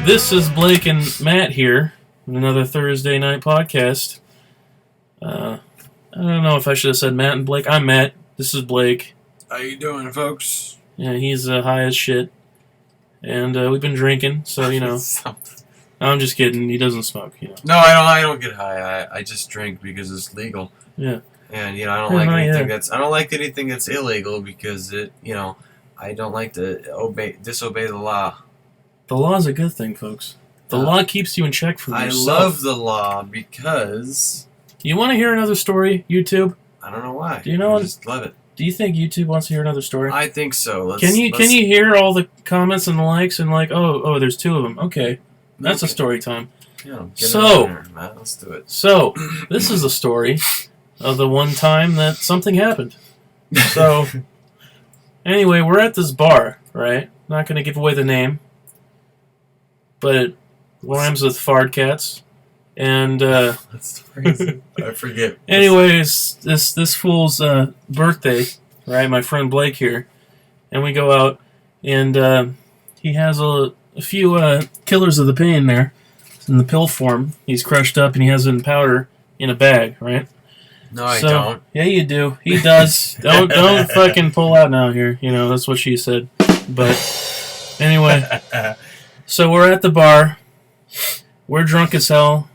This is Blake and Matt here with another Thursday night podcast. I don't know if I should have said Matt and Blake. I'm Matt. This is Blake. How you doing, folks? Yeah, he's high as shit. And we've been drinking, so, you know. I'm just kidding. He doesn't smoke, you know. No, I don't get high. I just drink because it's legal. Yeah. And, I don't like anything that's illegal because I don't like to disobey the law. The law's a good thing, folks. The law keeps you in check from yourself. I love the law because... You want to hear another story, YouTube? I don't know why. Do you know I just love it. Do you think YouTube wants to hear another story? I think so. Can you hear all the comments and the likes and oh, there's two of them. Okay. That's a story time. Yeah, let's do it. So, this is the story of the one time that something happened. So, anyway, we're at this bar, right? Not going to give away the name, but it rhymes with fart cats. And, that's crazy. I forget. Anyways, this fool's birthday, right? My friend Blake here. And we go out, and he has a few killers of the pain there in the pill form. He's crushed up, and he has it in powder in a bag, right? No, I don't. Yeah, you do. He does. don't fucking pull out now here. That's what she said. But anyway, so we're at the bar. We're drunk as hell.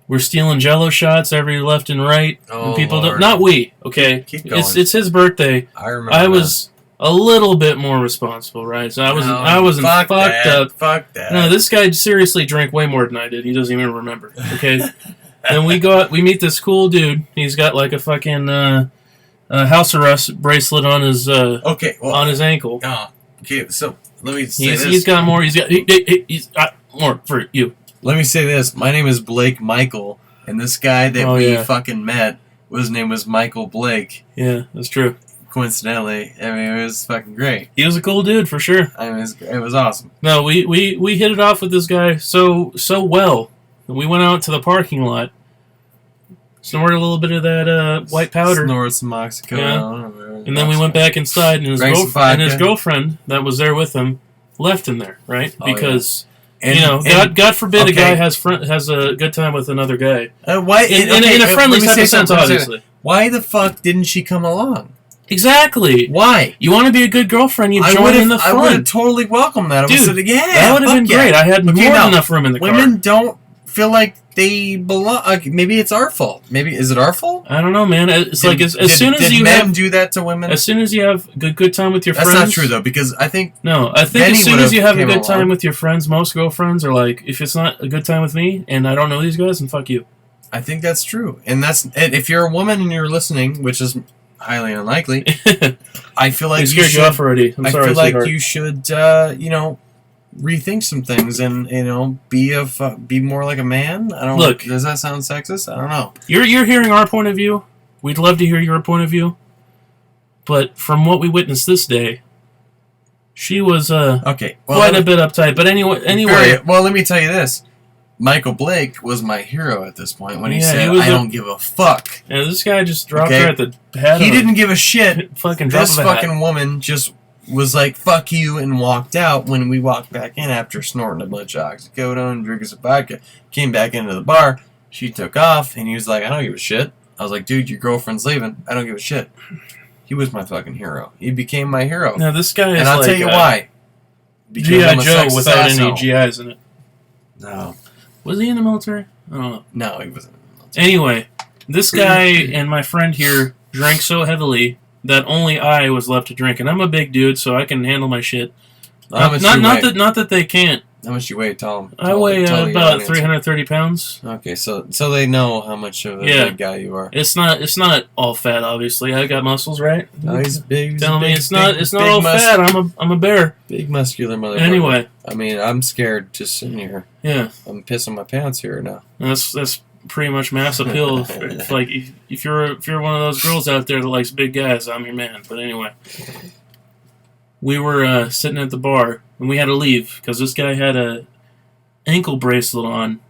We're stealing Jello shots every left and right. Oh, and people Lord. don't. Not we. Okay, keep going. It's his birthday. I remember. I was a little bit more responsible, right? So I wasn't fucked up. Fuck that. No, this guy seriously drank way more than I did. He doesn't even remember. Okay. Then we meet this cool dude. He's got like a fucking house arrest bracelet on his on his ankle. Okay, so let me say this. He's got more. He's got more for you. Let me say this. My name is Blake Michael, and this guy that we fucking met, his name was Michael Blake. Yeah, that's true. Coincidentally, I mean, it was fucking great. He was a cool dude for sure. I mean, it was awesome. No, we hit it off with this guy so well. We went out to the parking lot, snorted a little bit of that white powder. Snorted some oxycodone. Yeah. And then we went back inside, and his girlfriend that was there with him left him there, right? Because... God forbid a guy has a good time with another guy. In a friendly type of sense, obviously. Why the fuck didn't she come along? Exactly. Why? You want to be a good girlfriend, you join in the fun. I would have totally welcomed that. Dude, that would have been great. I had more than enough room in the car. Women don't feel like they belong. Maybe it's our fault. Is it our fault? I don't know, man. It's like as soon as you men do that to women? As soon as you have a good time with your friends. That's not true though, because I think as soon as you have a good time with your friends, most girlfriends are like, if it's not a good time with me and I don't know these guys, then fuck you. I think that's true, and if you're a woman and you're listening, which is highly unlikely, I feel like you should. Off already. I'm sorry, like you should, rethink some things and be more like a man. I don't look. Does that sound sexist? I don't know. You're hearing our point of view. We'd love to hear your point of view, but from what we witnessed this day, she was quite a bit uptight. But anyway. Well, let me tell you this. Michael Blake was my hero at this point when he said, "I don't give a fuck." Yeah, this guy just dropped her at the head. He didn't give a shit. This fucking woman just was like, "Fuck you," and walked out. When we walked back in after snorting a bunch of oxycodone, drinking some vodka, came back into the bar. She took off, and he was like, "I don't give a shit." I was like, "Dude, your girlfriend's leaving. I don't give a shit." He was my fucking hero. He became my hero. Now this guy is and I'll tell you why. G.I. Joe without any GIs in it. No. Was he in the military? I don't know. No, he wasn't in the military. Anyway, this guy and my friend here drank so heavily that only I was left to drink, and I'm a big dude, so I can handle my shit. Not that they can't. How much you weigh? Tell them. I weigh about 330 pounds. Okay, so they know how much of a big guy you are. It's not all fat, obviously. I got muscles, right? No, he's big. Tell me it's not all fat. I'm a bear. Big muscular motherfucker. Anyway, I mean, I'm scared just sitting here. Yeah, I'm pissing my pants here now. That's pretty much mass appeal. if you're one of those girls out there that likes big guys, I'm your man. But anyway. We were sitting at the bar, and we had to leave because this guy had a ankle bracelet on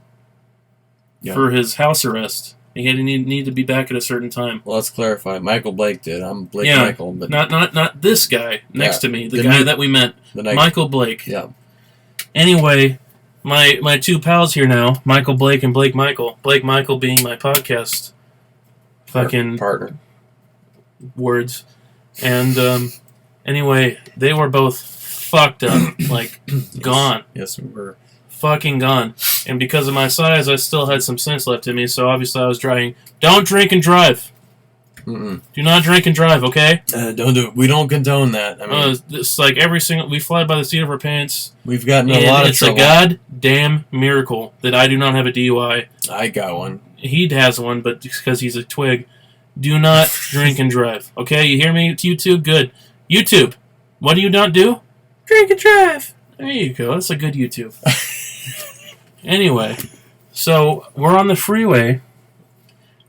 for his house arrest. He had to need to be back at a certain time. Well, let's clarify. Michael Blake did. I'm Blake Michael, but not this guy next to me. The guy that we met, Michael Blake. Yeah. Anyway, my two pals here now, Michael Blake and Blake Michael. Blake Michael being my podcast fucking partner. Words. And anyway, they were both fucked up, like gone. Yes, we were. Fucking gone. And because of my size, I still had some sense left in me, so obviously I was driving. Don't drink and drive. Mm-mm. Do not drink and drive, okay? Don't do it. We don't condone that. I mean, it's like we fly by the seat of our pants. We've gotten a lot of trouble. It's a goddamn miracle that I do not have a DUI. I got one. He has one, but because he's a twig. Do not drink and drive, okay? You hear me, YouTube? Good. YouTube, what do you not do? Drink and drive. There you go. That's a good YouTube. Anyway, so we're on the freeway,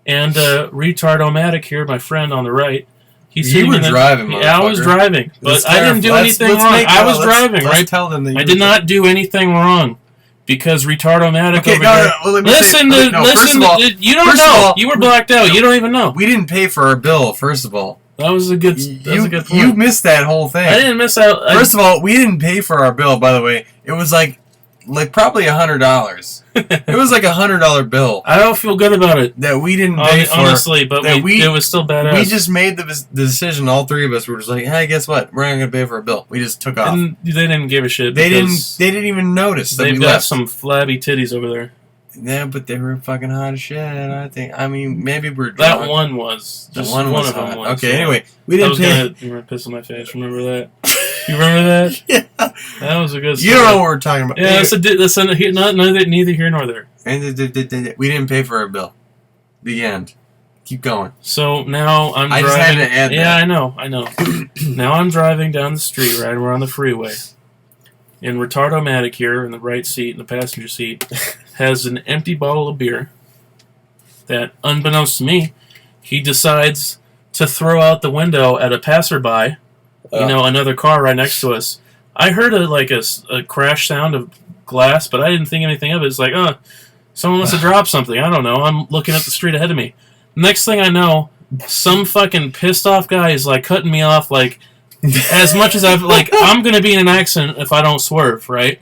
and Retard-O-Matic here, my friend on the right. You were driving, motherfucker. Yeah, I was driving, but I didn't do anything wrong. I was driving, right? Tell them that I did not do anything wrong. Because Retard-O-Matic over here. Well, listen. You don't know. You were blacked out. You don't even know. We didn't pay for our bill, first of all. That was a good point. You missed that whole thing. I didn't miss out. First of all, we didn't pay for our bill, by the way. It was like probably $100. It was like $100 bill. I don't feel good about it. That we didn't pay for. Honestly, but it was still badass. We just made the decision, all three of us were just like, hey, guess what? We're not going to pay for a bill. We just took off. And they didn't give a shit. They didn't even notice that we left. They've got some flabby titties over there. Yeah, but they were fucking hot as shit, I think. I mean, maybe we're drunk. That one was. Just one of them was. Okay, yeah. anyway. We didn't pay. You were pissing my face. Remember that? You remember that? Yeah. That was a good story. You don't know what we're talking about. Yeah, neither here nor there. And we didn't pay for our bill. The end. Keep going. So now I'm driving. I just had to add that. Yeah, I know. Now I'm driving down the street, right? We're on the freeway. And Retard-O-Matic here in the right seat, in the passenger seat, has an empty bottle of beer that, unbeknownst to me, he decides to throw out the window at a passerby. Another car right next to us. I heard a crash sound of glass, but I didn't think anything of it. It's like, someone must have dropped something. I don't know. I'm looking at the street ahead of me. Next thing I know, some fucking pissed off guy is like cutting me off as much as I'm gonna be in an accident if I don't swerve, right?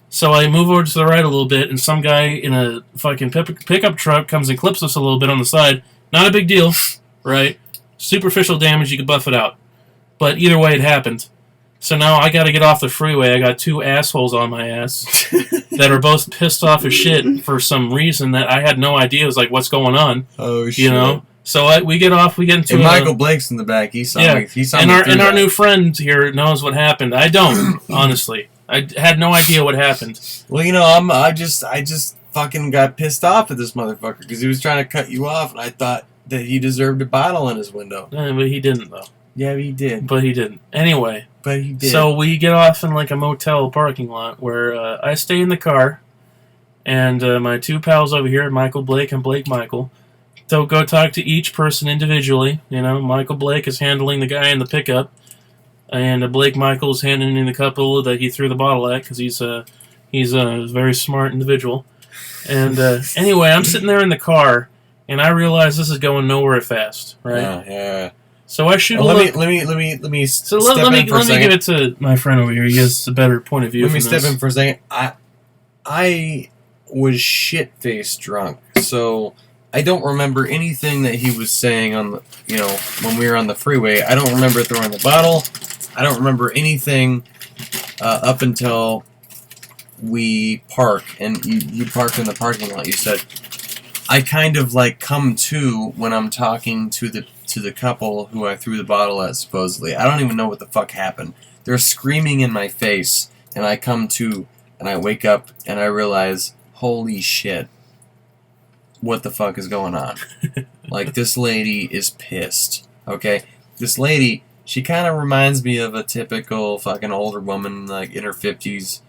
So I move over to the right a little bit, and some guy in a fucking pickup truck comes and clips us a little bit on the side. Not a big deal, right? Superficial damage, you can buff it out. But either way, it happened. So now I gotta get off the freeway. I got two assholes on my ass that are both pissed off as shit for some reason that I had no idea. It was like, what's going on? Oh, shit. You know? So we get off, we get into Michael Blake's in the back. He saw me. He saw and me our new friend here knows what happened. I don't, honestly. I had no idea what happened. Well, I just fucking got pissed off at this motherfucker because he was trying to cut you off, and I thought that he deserved a bottle in his window. But he didn't, though. Yeah, he did. But he didn't. Anyway. But he did. So we get off in a motel parking lot where I stay in the car, and my two pals over here, Michael Blake and Blake Michael, so go talk to each person individually. Michael Blake is handling the guy in the pickup, and Blake Michael is handling the couple that he threw the bottle at because he's a very smart individual. And anyway, I'm sitting there in the car, and I realize this is going nowhere fast, right? Yeah. So I shoot. Let me. So let me give it to my friend over here. He has a better point of view. Let me step in for a second. I was shit faced drunk, so I don't remember anything that he was saying on the when we were on the freeway. I don't remember throwing the bottle. I don't remember anything up until we park and you parked in the parking lot. You said I kind of come to when I'm talking to the couple who I threw the bottle at, supposedly. I don't even know what the fuck happened. They're screaming in my face, and I come to, and I wake up, and I realize, holy shit, what the fuck is going on? This lady is pissed, okay? This lady, she kind of reminds me of a typical fucking older woman, in her 50s,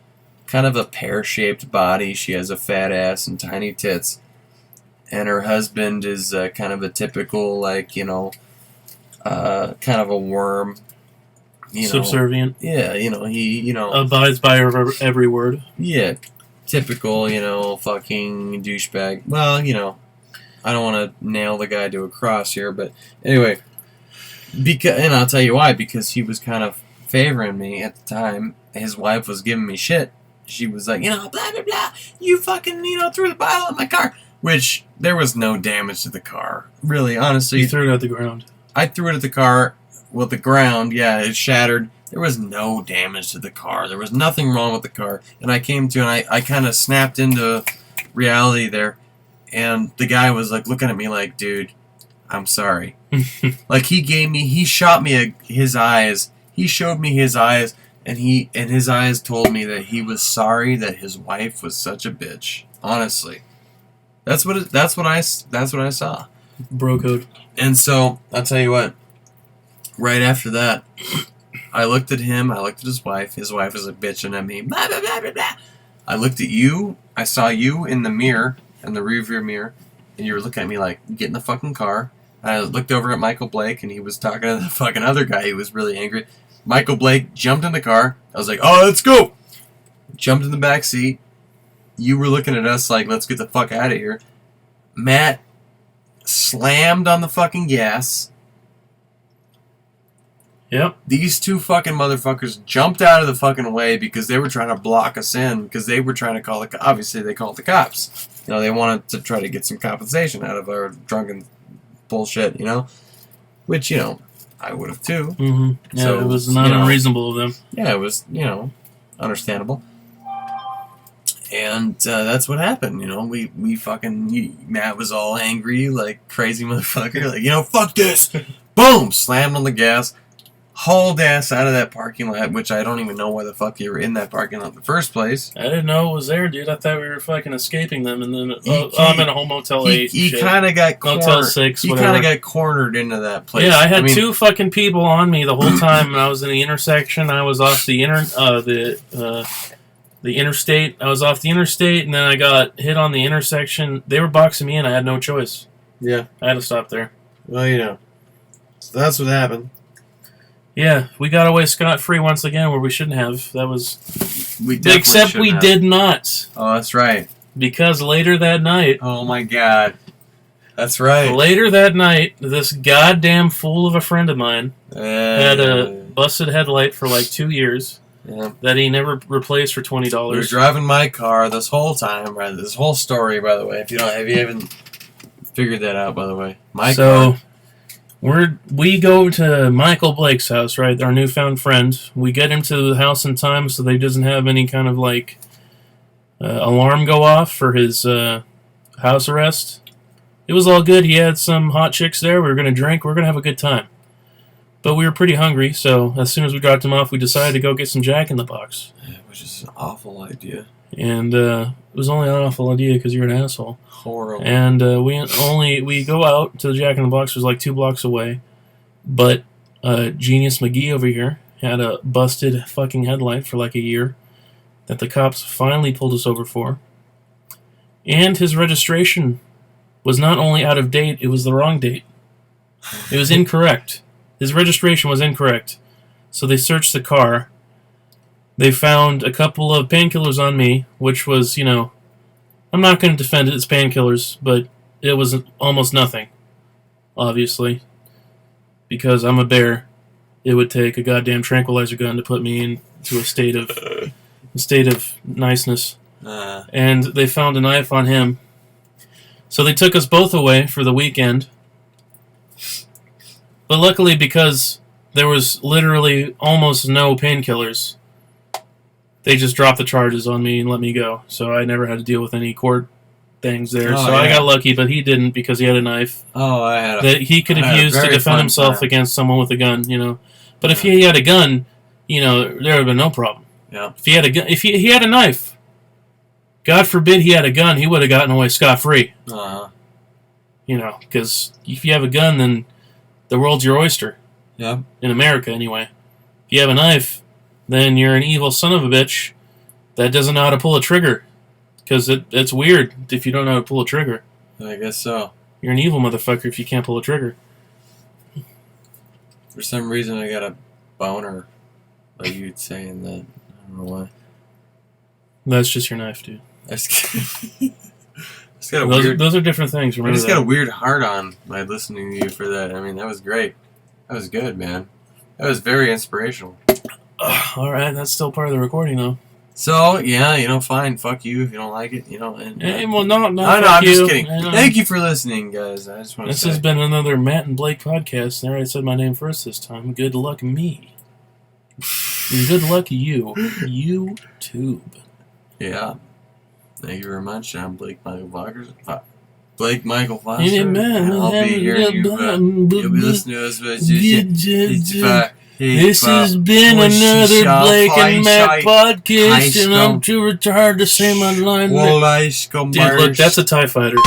kind of a pear-shaped body. She has a fat ass and tiny tits. And her husband is kind of a typical, kind of a worm. Subservient. Yeah, he, abides by every word. Yeah, typical, fucking douchebag. Well, I don't want to nail the guy to a cross here, but anyway. And I'll tell you why, because he was kind of favoring me at the time. His wife was giving me shit. she was like, blah, blah, blah. You fucking, threw the bottle in my car. Which, there was no damage to the car. Really, honestly. You threw it at the ground. I threw it at the car. Well, the ground, yeah, it shattered. There was no damage to the car. There was nothing wrong with the car. And I came to, and I kind of snapped into reality there. And the guy was like looking at me like, dude, I'm sorry. Like he shot me his eyes. He showed me his eyes, and his eyes told me that he was sorry that his wife was such a bitch. Honestly. That's what I saw. Bro code. And so, I'll tell you what. Right after that, I looked at him. I looked at his wife. His wife was like bitching at me. Blah, blah, blah, blah, blah. I looked at you. I saw you in the mirror, in the rearview mirror, and you were looking at me like, get in the fucking car. I looked over at Michael Blake, and he was talking to the fucking other guy. He was really angry. Michael Blake jumped in the car. I was like, oh, let's go. Jumped in the back seat. You were looking at us like, let's get the fuck out of here. Matt slammed on the fucking gas. Yep. These two fucking motherfuckers jumped out of the fucking way because they were trying to block us in because they were trying to call the... Obviously, they called the cops. They wanted to try to get some compensation out of our drunken bullshit, Which, I would have too. Mm-hmm. Yeah, So, it was not unreasonable of them. Yeah, it was, understandable. And that's what happened, We fucking... Matt was all angry, like crazy motherfucker. Like, fuck this! Boom! Slammed on the gas. Hauled ass out of that parking lot, which I don't even know why the fuck you were in that parking lot in the first place. I didn't know it was there, dude. I thought we were fucking escaping them, and then I'm in a whole Motel 8. He kind of got cornered. Motel 6, He whatever. kind of got cornered into that place. Yeah, I had two fucking people on me the whole time, and I was in the intersection. I was off the interstate. I was off the interstate, and then I got hit on the intersection. They were boxing me in. I had no choice. Yeah. I had to stop there. Well, So that's what happened. Yeah, we got away scot-free once again where we shouldn't have. That was... Except we did not. Oh, that's right. Because later that night... Oh, my God. That's right. Later that night, this goddamn fool of a friend of mine had a busted headlight for like 2 years that he never replaced for $20. We were driving my car this whole time, right? This whole story, by the way. If you haven't figured that out, by the way. My car... We go to Michael Blake's house, right? Our newfound friend. We get him to the house in time so that he doesn't have any kind of alarm go off for his house arrest. It was all good. He had some hot chicks there. We were going to drink. We were going to have a good time. But we were pretty hungry, so as soon as we dropped him off, we decided to go get some Jack in the Box. Which is an awful idea. And it was only an awful idea because you're an asshole. Horrible. And we go out to the Jack in the Box, was like 2 blocks away. But Genius McGee over here had a busted fucking headlight for like a year that the cops finally pulled us over for. And his registration was not only out of date, it was the wrong date. It was incorrect. His registration was incorrect. So they searched the car. They found a couple of painkillers on me, which was, I'm not going to defend it as painkillers, but it was almost nothing, obviously. Because I'm a bear, it would take a goddamn tranquilizer gun to put me into a state of niceness. And they found a knife on him. So they took us both away for the weekend. But luckily, because there was literally almost no painkillers, they just dropped the charges on me and let me go. So I never had to deal with any court things there. I got lucky, but he didn't because he had a knife. Oh, that he could have used to defend himself against someone with a gun, But if he had a gun, there would have been no problem. Yeah. If he had a gun, if he had a knife, God forbid he had a gun, he would have gotten away scot-free. Because if you have a gun, then the world's your oyster. Yeah. In America, anyway. If you have a knife, then you're an evil son of a bitch that doesn't know how to pull a trigger. Because it's weird if you don't know how to pull a trigger. I guess so. You're an evil motherfucker if you can't pull a trigger. For some reason, I got a boner, like you'd saying that. I don't know why. That's just your knife, dude. Those are different things. I just got a weird heart-on by listening to you for that. I mean, that was great. That was good, man. That was very inspirational. All right, that's still part of the recording, though. So, yeah, fine. Fuck you if you don't like it, And, Hey, well, no, I'm you. just kidding. Thank you for listening, guys. I just want to This say. has been another Matt and Blake podcast. There, I said my name first this time. Good luck, me. And good luck, you. YouTube. Yeah. Thank you very much. I'm Blake Michael Foster. Blake Michael Foster. Yeah, man. I'll be here. You'll be listening to us. This has been another Blake and Matt podcast, and I'm too retired to say my line. Dude, look, that's a TIE fighter.